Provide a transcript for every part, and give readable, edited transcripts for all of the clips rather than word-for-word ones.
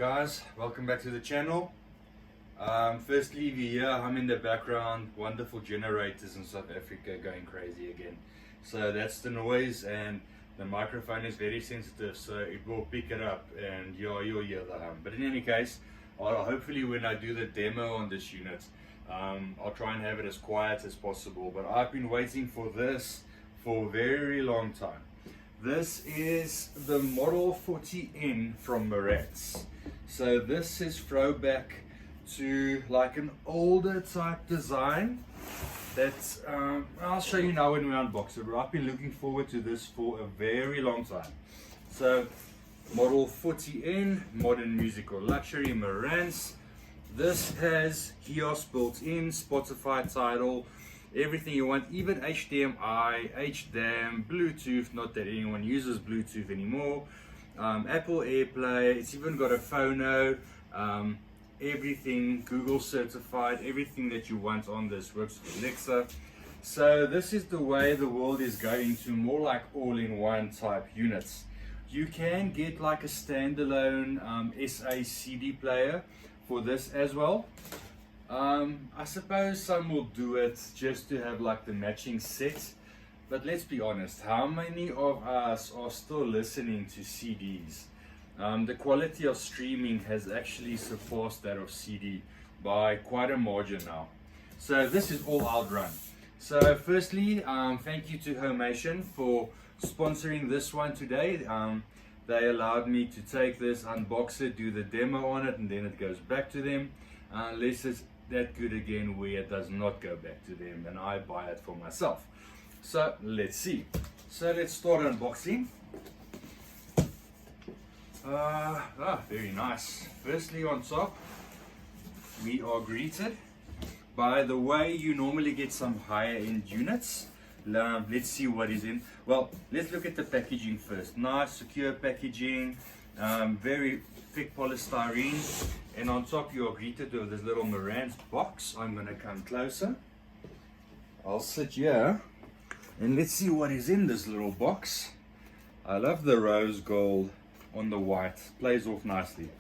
guys, welcome back to the channel. Firstly, we hear hum in the background, wonderful generators in South Africa going crazy again. So that's the noise, and the microphone is very sensitive, so it will pick it up and you'll hear the hum. But in any case, hopefully when I do the demo on this unit, I'll try and have it as quiet as possible. But I've been waiting for this for a very long time. This is the Model 40N from Marantz. So this is throwback to like an older type design that I'll show you now when we unbox it. But I've been looking forward to this for a very long time. So Model 40N, modern musical luxury, Marantz. This has HEOS built in, Spotify, Tidal, everything you want, even HDMI, HDAM, Bluetooth, not that anyone uses Bluetooth anymore, Apple AirPlay, it's even got a phono, everything Google certified, everything that you want on this works with Alexa. So this is the way the world is going to, more like all-in-one type units. You can get like a standalone SA CD player for this as well. I suppose some will do it just to have like the matching set, but let's be honest, how many of us are still listening to CDs? The quality of streaming has actually surpassed that of CD by quite a margin now. So this is all outrun. So firstly, thank you to Homation for sponsoring this one today. They allowed me to take this, unbox it, do the demo on it, and then it goes back to them. Unless it's that good again where it does not go back to them and I buy it for myself. So let's see. So let's start unboxing. Very nice. Firstly, on top we are greeted by the way you normally get some higher end units. Let's see what is in. Well, let's look at the packaging first. Nice secure packaging, very thick polystyrene, and on top you are greeted with this little Marantz box. I'm going to come closer. I'll sit here and let's see what is in this little box. I love the rose gold on the white, plays off nicely.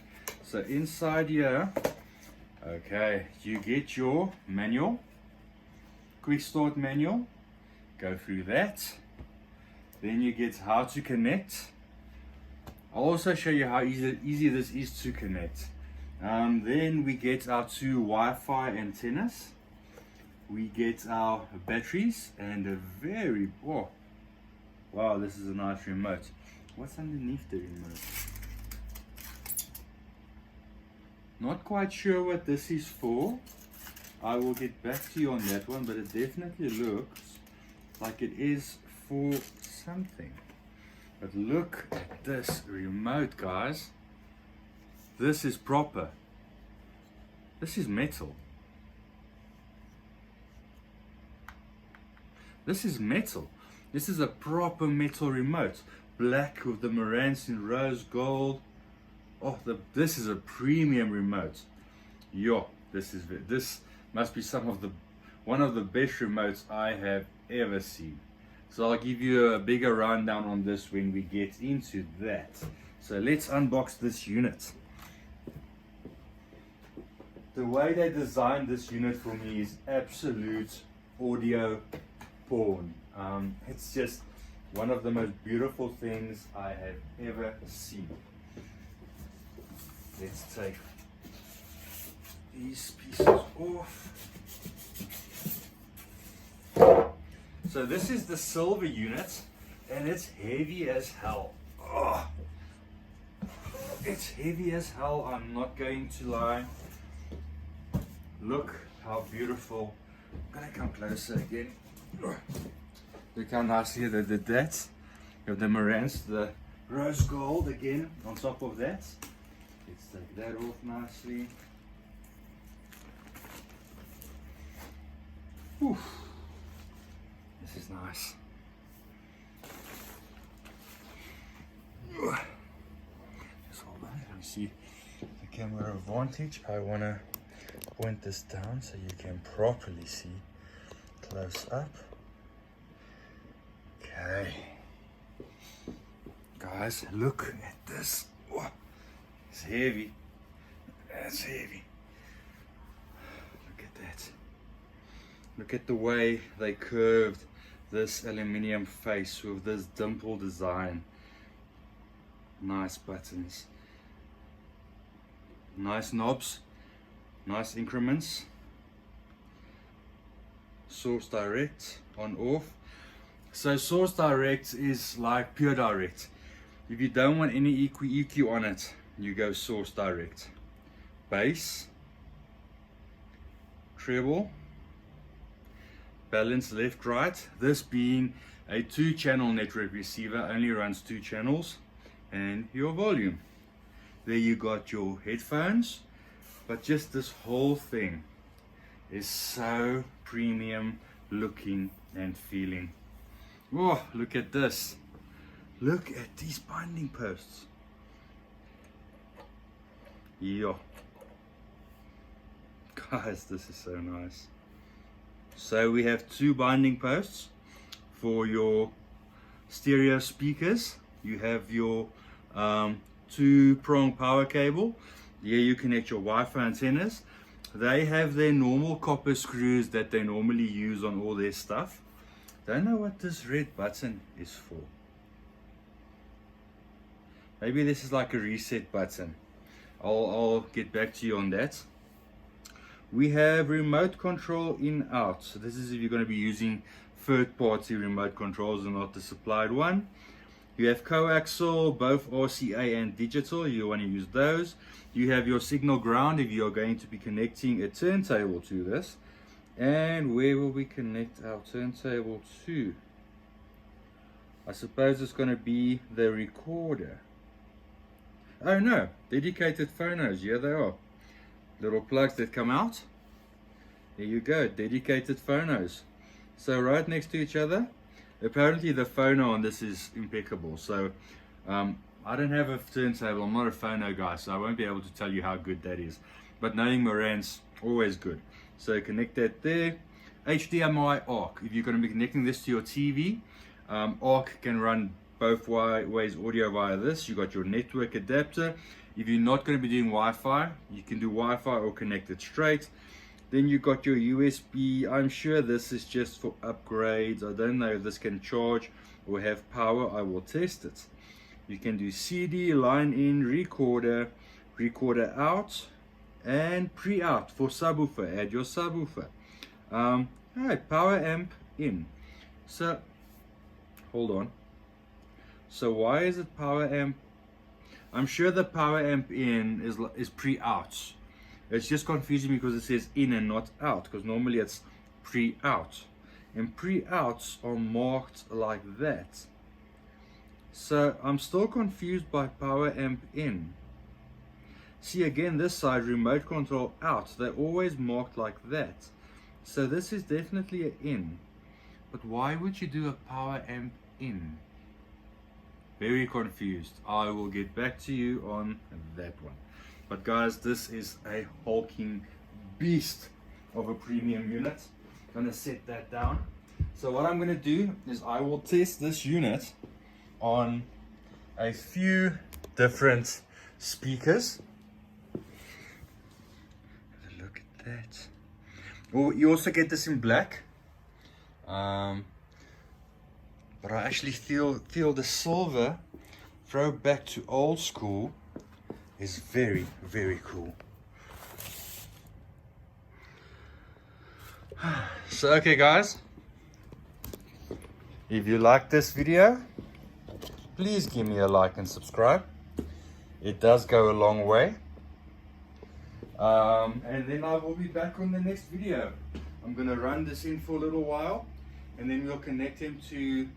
So inside here, okay, you get your manual, quick start manual, go through that. Then you get how to connect. I'll also show you how easy this is to connect. Then we get our two Wi-Fi antennas. We get our batteries and a very, wow, this is a nice remote. What's underneath the remote? Not quite sure what this is for. I will get back to you on that one, but it definitely looks like it is for something. But look at this remote, guys. This is proper. This is metal. This is metal. This is a proper metal remote. Black with the Marantz in rose gold. Oh, this is a premium remote. Yo, this must be one of the best remotes I have ever seen. So I'll give you a bigger rundown on this when we get into that. So let's unbox this unit. The way they designed this unit for me is absolute audio porn. It's just one of the most beautiful things I have ever seen. Let's take these pieces off. So this is the silver unit, and it's heavy as hell. Oh, it's heavy as hell, I'm not going to lie. Look how beautiful. I'm gonna come closer again. Look how nicely they did that. You have the Marantz, the rose gold again on top of that. Let's take that off nicely. Whew. This is nice. Just hold on, let me see the camera advantage. I want to point this down so you can properly see close up. Okay. Guys, look at this. It's heavy. That's heavy. Look at that. Look at the way they curved this aluminium face with this dimple design. Nice buttons. Nice knobs. Nice increments. Source direct on off. So source direct is like pure direct. If you don't want any EQ on it, you go source direct. Bass, treble, balance left right. This being a 2-channel network receiver, only runs 2 channels, and your volume. There you got your headphones, but just this whole thing is so premium looking and feeling. Oh, look at this. Look at these binding posts. Yeah. Guys, this is so nice. So we have 2 binding posts for your stereo speakers. You have your 2-prong power cable. Here you connect your Wi-Fi antennas. They have their normal copper screws that they normally use on all their stuff. Don't know what this red button is for. Maybe this is like a reset button. I'll get back to you on that. We have remote control in out. So this is if you're going to be using third-party remote controls and not the supplied one. You have coaxial, both RCA and digital. You want to use those. You have your signal ground if you're going to be connecting a turntable to this. And where will we connect our turntable to? I suppose it's going to be the recorder. Oh no, dedicated phonos. Here they are. Little plugs that come out. There you go, dedicated phonos. So right next to each other. Apparently the phono on this is impeccable. So I don't have a turntable. I'm not a phono guy, so I won't be able to tell you how good that is. But knowing Marantz, always good. So connect that there. HDMI ARC. If you're going to be connecting this to your TV, ARC can run both ways audio via this. You got your network adapter. If you're not going to be doing Wi-Fi, you can do Wi-Fi or connect it straight. Then you got your USB. I'm sure this is just for upgrades. I don't know if this can charge or have power. I will test it. You can do CD, line in, recorder, recorder out, and pre-out for subwoofer. Add your subwoofer. Alright, power amp in. So, hold on. So why is it power amp? I'm sure the power amp in is pre-out. It's just confusing because it says in and not out, because normally it's pre-out. And pre-outs are marked like that. So I'm still confused by power amp in. See again, this side, remote control out. They're always marked like that. So this is definitely an in. But why would you do a power amp in? Very confused. I will get back to you on that one. But guys, this is a hulking beast of a premium unit. I'm going to set that down. So what I'm going to do is I will test this unit on a few different speakers. Look at that. Well, you also get this in black. But I actually feel the silver throwback to old school is very, very cool. So okay guys, if you like this video, please give me a like and subscribe. It does go a long way. And then I will be back on the next video. I'm gonna run this in for a little while, and then we'll connect him to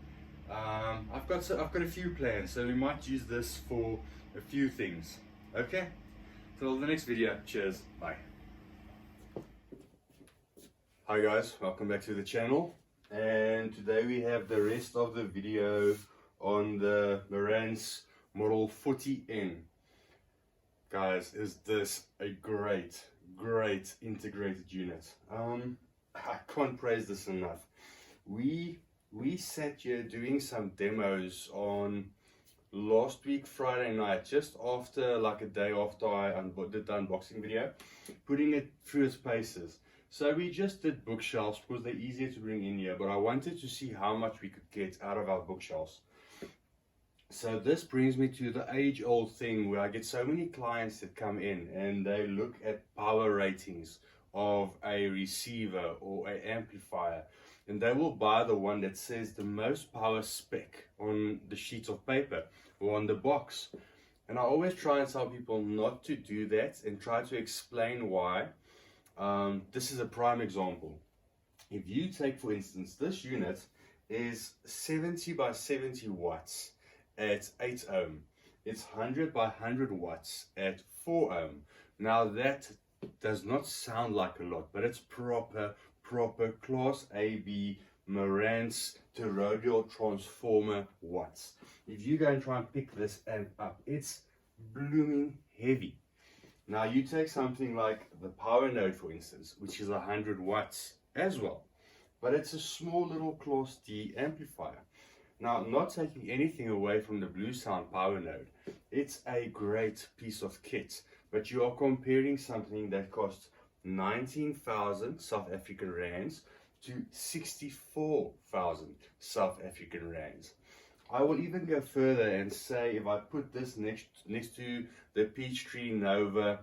I've got a few plans, so we might use this for a few things. Okay, till the next video. Cheers, bye. Hi guys, welcome back to the channel, and today we have the rest of the video on the Marantz Model 40N. Guys, is this a great integrated unit? I can't praise this enough. We sat here doing some demos on last week Friday night, just after, like a day after I did the unboxing video, putting it through its paces. So we just did bookshelves because they're easier to bring in here, but I wanted to see how much we could get out of our bookshelves. So this brings me to the age-old thing where I get so many clients that come in and they look at power ratings of a receiver or an amplifier, and they will buy the one that says the most power spec on the sheets of paper or on the box. And I always try and tell people not to do that and try to explain why. This is a prime example. If you take, for instance, this unit is 70 by 70 watts at 8 ohm. It's 100 by 100 watts at 4 ohm. Now that does not sound like a lot, but it's proper class AB Marantz toroidal transformer watts. If you go and try and pick this amp up, it's blooming heavy. Now you take something like the power node, for instance, which is 100 watts as well, but it's a small little class D amplifier. Now, not taking anything away from the Blue Sound power node, it's a great piece of kit, but you are comparing something that costs 19,000 South African rands to 64,000 South African rands. I will even go further and say if I put this next to the Peachtree Nova,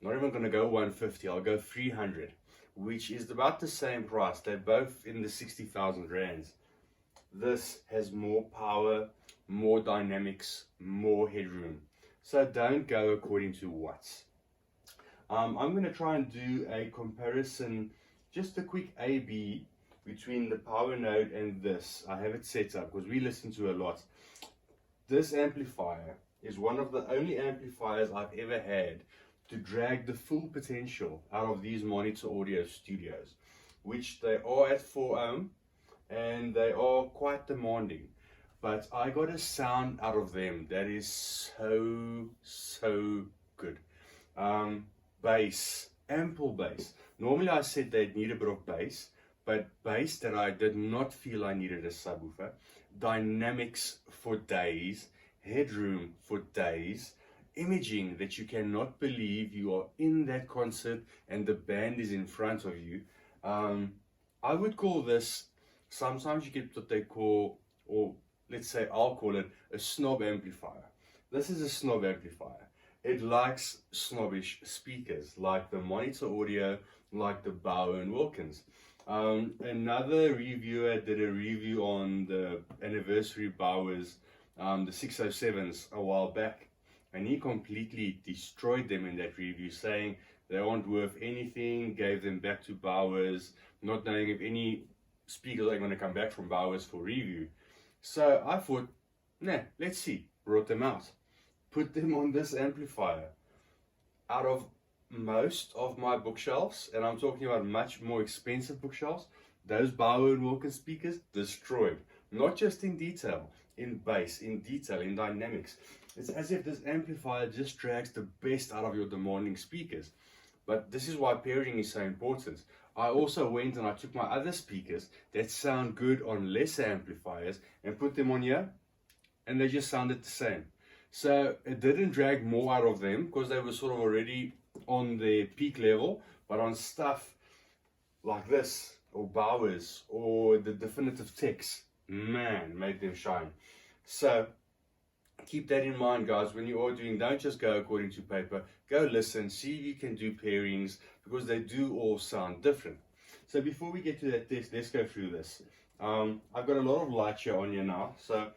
not even going to go 150, I'll go 300, which is about the same price. They're both in the 60,000 rands. This has more power, more dynamics, more headroom. So don't go according to watts. I'm going to try and do a comparison, just a quick A-B between the power node and this. I have it set up because we listen to a lot. This amplifier is one of the only amplifiers I've ever had to drag the full potential out of these Monitor Audio studios, which they are at 4 ohm. And they are quite demanding, but I got a sound out of them that is so good. Bass, ample bass. Normally I said they'd need a bit of bass, but bass that I did not feel I needed a subwoofer. Dynamics for days, headroom for days, imaging that you cannot believe you are in that concert and the band is in front of you. I would call this, sometimes you get what they call, or let's say I'll call it, a snob amplifier. This is a snob amplifier. It likes snobbish speakers, like the Monitor Audio, like the Bauer and Wilkins. Another reviewer did a review on the anniversary Bauers, the 607s, a while back, and he completely destroyed them in that review, saying they aren't worth anything, gave them back to Bauers, not knowing if any speakers are going to come back from Bowers for review. So I thought, nah, let's see. Brought them out, put them on this amplifier. Out of most of my bookshelves, and I'm talking about much more expensive bookshelves, those Bauer and Wilkins speakers destroyed. Not just in detail, in bass, in detail, in dynamics. It's as if this amplifier just drags the best out of your demanding speakers. But this is why pairing is so important. I also went and I took my other speakers that sound good on lesser amplifiers and put them on here, and they just sounded the same. So it didn't drag more out of them because they were sort of already on their peak level, but on stuff like this, or Bowers, or the Definitive Techs, man, made them shine. So keep that in mind, guys, when you are doing, don't just go according to paper. Go listen, see if you can do pairings, because they do all sound different. So before we get to that test, let's go through this. I've got a lot of light here on here now, so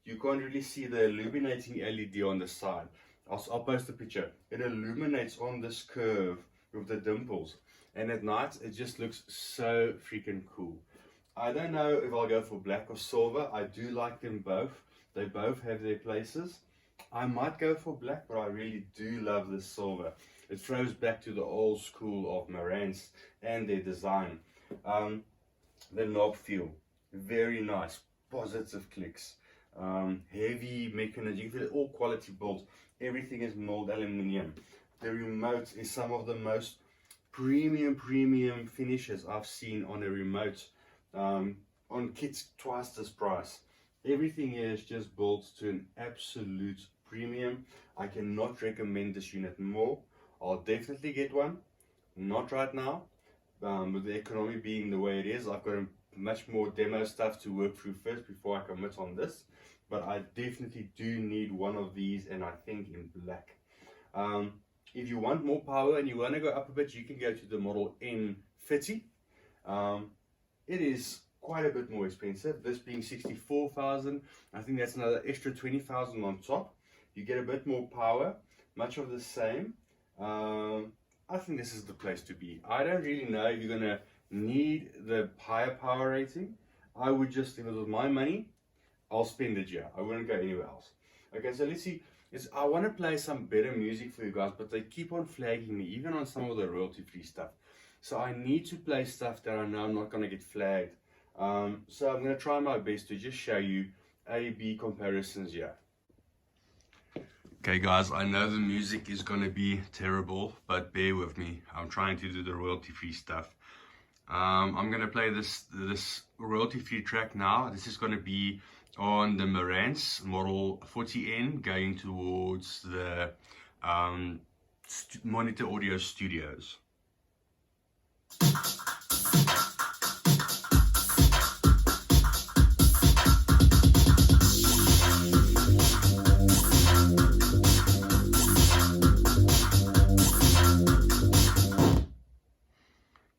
you can't really see the illuminating LED on the side. I'll post a picture. It illuminates on this curve with the dimples, and at night it just looks so freaking cool. I don't know if I'll go for black or silver. I do like them both. They both have their places. I might go for black, but I really do love this silver. It throws back to the old school of Marantz and their design. The knob feel, very nice, positive clicks, heavy mechanism. You can feel all quality built. Everything is milled aluminium. The remote is some of the most premium finishes I've seen on a remote. On kits twice this price. Everything here is just built to an absolute premium. I cannot recommend this unit more. I'll definitely get one, not right now, with the economy being the way it is. I've got much more demo stuff to work through first before I commit on this, but I definitely do need one of these, and I think in black. If you want more power and you want to go up a bit, you can go to the Model N50. It is quite a bit more expensive, this being 64,000. I think that's another extra 20,000 on top. You get a bit more power, much of the same. I think this is the place to be. I don't really know if you're gonna need the higher power rating. I would just, if it was my money, I'll spend it here. I wouldn't go anywhere else. Okay, so let's see. I want to play some better music for you guys, but they keep on flagging me, even on some of the royalty-free stuff. So I need to play stuff that I know I'm not going to get flagged. So I'm going to try my best to just show you A-B comparisons here. Okay guys, I know the music is going to be terrible, but bear with me. I'm trying to do the royalty-free stuff. I'm going to play this royalty-free track now. This is going to be on the Marantz Model 40N going towards the Monitor Audio Studios.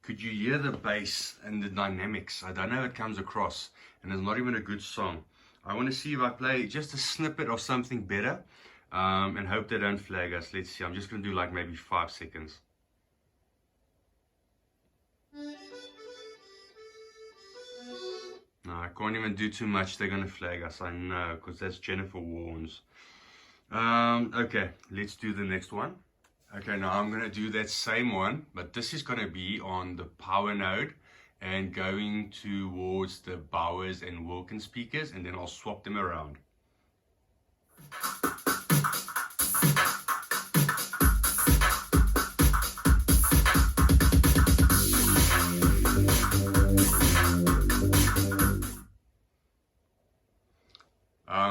Could you hear the bass and the dynamics? I don't know if it comes across, and it's not even a good song. I want to see if I play just a snippet of something better, and hope they don't flag us. Let's see. I'm just going to do like maybe 5 seconds. No, I can't even do too much. They're going to flag us. I know, because that's Jennifer Warnes. Okay, let's do the next one. Okay, now I'm going to do that same one, but this is going to be on the power node and going towards the Bowers and Wilkins speakers, and then I'll swap them around.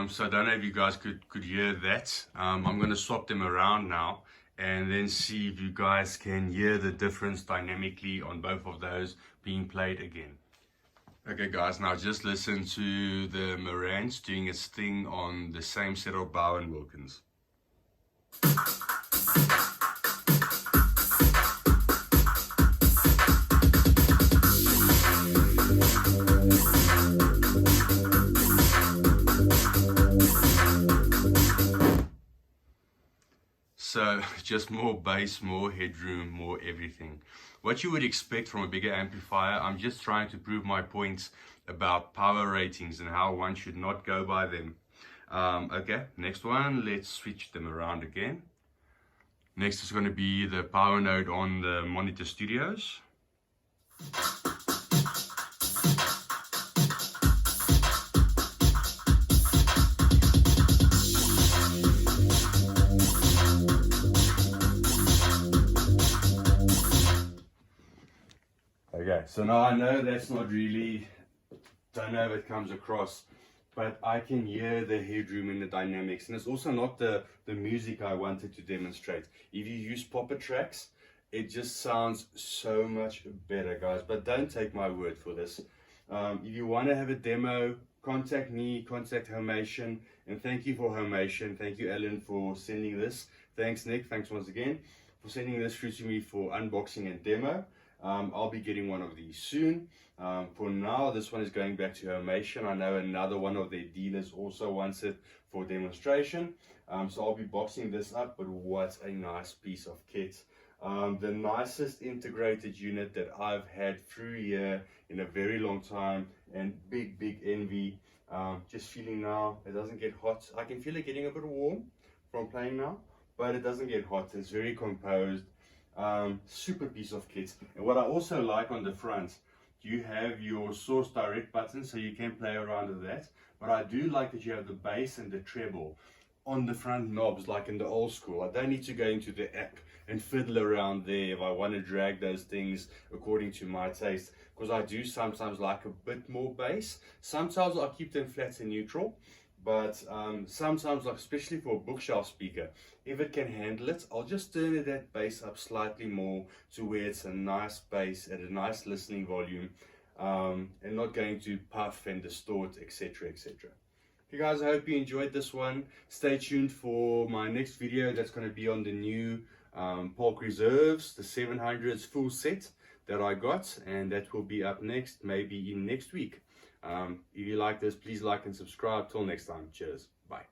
So I don't know if you guys could hear that. I'm going to swap them around now and then see if you guys can hear the difference dynamically on both of those being played again. Okay guys, now just listen to the Marantz doing its thing on the same set of Bow and Wilkins. So just more bass, more headroom, more everything. What you would expect from a bigger amplifier. I'm just trying to prove my points about power ratings and how one should not go by them. Okay, next one, let's switch them around again. Next is going to be the power node on the Monitor Studios. Okay, so now I know that's not really, don't know if it comes across, but I can hear the headroom and the dynamics, and it's also not the music I wanted to demonstrate. If you use popper tracks, it just sounds so much better, guys, but don't take my word for this. If you want to have a demo, contact me, contact Homation, and thank you for Homation. Thank you, Ellen, for sending this. Thanks, Nick, thanks once again for sending this through to me for unboxing and demo. I'll be getting one of these soon. For now, this one is going back to Homation. I know another one of their dealers also wants it for demonstration. So I'll be boxing this up, but what a nice piece of kit. The nicest integrated unit that I've had through here in a very long time, and big envy. Just feeling now, it doesn't get hot. I can feel it getting a bit warm from playing now, but it doesn't get hot. It's very composed. Super piece of kit. And what I also like on the front, you have your source direct button, so you can play around with that, but I do like that you have the bass and the treble on the front knobs like in the old school. I don't need to go into the app and fiddle around there if I want to drag those things according to my taste, because I do sometimes like a bit more bass. Sometimes I'll keep them flat and neutral, but sometimes, like especially for a bookshelf speaker, if it can handle it, I'll just turn that bass up slightly more to where it's a nice bass at a nice listening volume, and not going to puff and distort, etc, etc. You guys, I hope you enjoyed this one. Stay tuned for my next video. That's going to be on the new Park Reserves, the 700s full set that I got, and that will be up next, maybe in next week. If you like this, please like and subscribe. Till next time, cheers, bye.